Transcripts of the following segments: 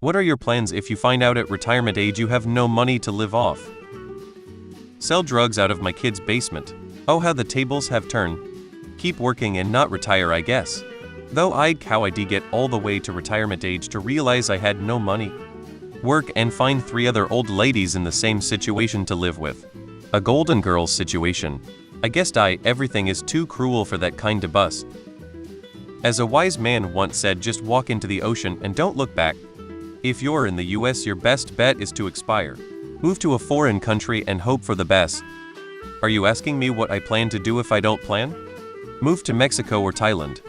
What are your plans if you find out at retirement age you have no money to live off? Sell drugs out of my kid's basement. Oh, how the tables have turned. Keep working and not retire, I guess. Though I'd get all the way to retirement age to realize I had no money. Work and find 3 other old ladies in the same situation to live with. A Golden Girls situation. I guess everything is too cruel for that kind of bust. As a wise man once said, just walk into the ocean and don't look back. If you're in the US, your best bet is to expire. Move to a foreign country and hope for the best. Are you asking me what I plan to do if I don't plan? Move to Mexico or Thailand.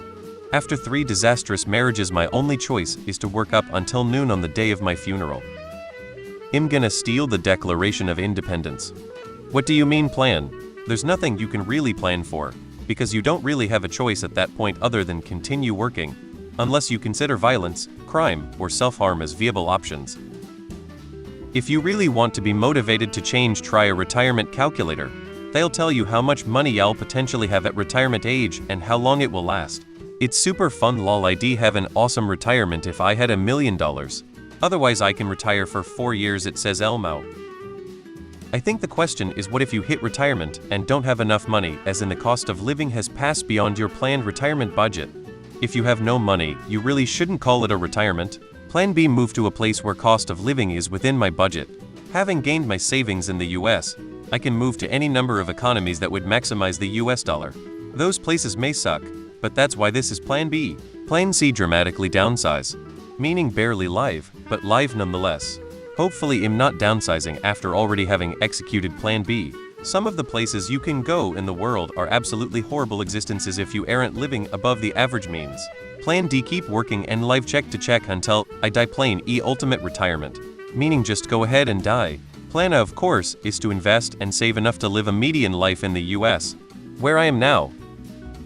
After 3 disastrous marriages, my only choice is to work up until noon on the day of my funeral. I'm gonna steal the Declaration of Independence. What do you mean plan? There's nothing you can really plan for, because you don't really have a choice at that point other than continue working, unless you consider violence, crime, or self-harm as viable options. If you really want to be motivated to change, try a retirement calculator. They'll tell you how much money you'll potentially have at retirement age and how long it will last. It's super fun. Lol, I'd have an awesome retirement if I had $1 million. Otherwise I can retire for 4 years, it says Elmo. I think the question is, what if you hit retirement and don't have enough money, as in the cost of living has passed beyond your planned retirement budget? If you have no money, you really shouldn't call it a retirement. Plan B, move to a place where cost of living is within my budget. Having gained my savings in the US, I can move to any number of economies that would maximize the US dollar. Those places may suck, but that's why this is Plan B. Plan C, dramatically downsize. Meaning barely live, but live nonetheless. Hopefully I'm not downsizing after already having executed Plan B. Some of the places you can go in the world are absolutely horrible existences if you aren't living above the average means. Plan D, keep working and live check to check until I die. Plan E, ultimate retirement. Meaning just go ahead and die. Plan A, of course, is to invest and save enough to live a median life in the US, where I am now.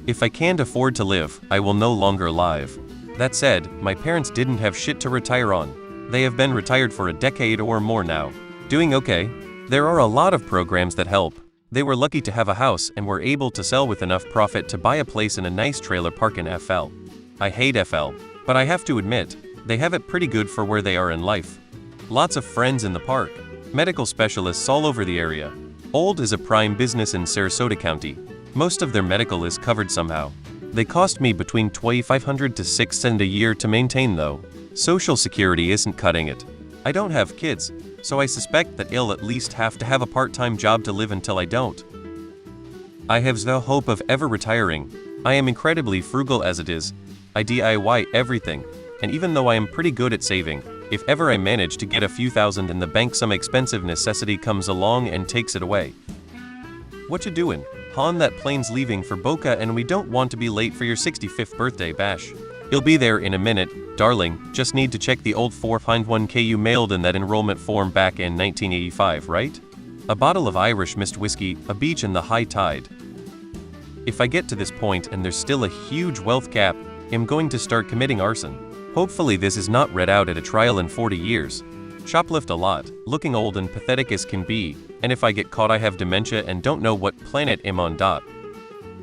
If I can't afford to live, I will no longer live. That said, my parents didn't have shit to retire on. They have been retired for a decade or more now. Doing okay. There are a lot of programs that help. They were lucky to have a house and were able to sell with enough profit to buy a place in a nice trailer park in FL. I hate FL, but I have to admit, they have it pretty good for where they are in life. Lots of friends in the park. Medical specialists all over the area. Old is a prime business in Sarasota County. Most of their medical is covered somehow. They cost me between $2,500 to $6,000 a year to maintain though. Social Security isn't cutting it. I don't have kids, so I suspect that I'll at least have to have a part-time job to live until I don't. I have no hope of ever retiring. I am incredibly frugal as it is. I DIY everything, and even though I am pretty good at saving, if ever I manage to get a few thousand in the bank, some expensive necessity comes along and takes it away. What you doing? Han, that plane's leaving for Boca and we don't want to be late for your 65th birthday bash. You'll be there in a minute, darling. Just need to check the old 4.1K you mailed in that enrollment form back in 1985, right? A bottle of Irish mist whiskey, a beach and the high tide. If I get to this point and there's still a huge wealth cap, I'm going to start committing arson. Hopefully this is not read out at a trial in 40 years. Shoplift a lot, looking old and pathetic as can be, and if I get caught I have dementia and don't know what planet I'm on.